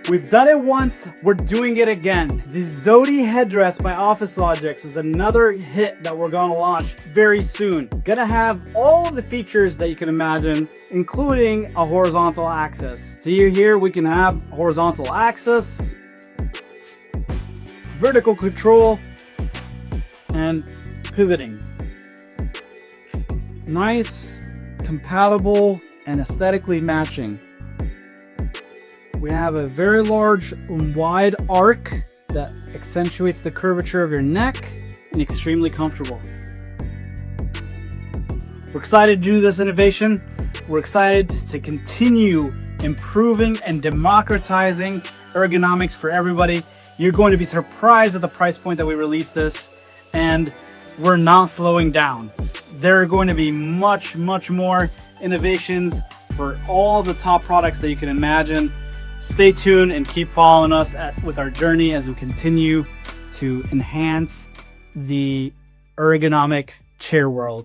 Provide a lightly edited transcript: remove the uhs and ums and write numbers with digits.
We've done it once, we're doing it again. The Zody Headrest by OfficeLogix is another hit that we're gonna launch very soon. Gonna have all of the features that you can imagine, including a horizontal axis. See here, we can have horizontal axis, vertical control, and pivoting. Nice, compatible, and aesthetically matching. We have a very large and wide arc that accentuates the curvature of your neck and extremely comfortable. We're excited to do this innovation. We're excited to continue improving and democratizing ergonomics for everybody. You're going to be surprised at the price point that we released this, and we're not slowing down. There are going to be much more innovations for all the top products that you can imagine. Stay tuned and keep following us with our journey as we continue to enhance the ergonomic chair world.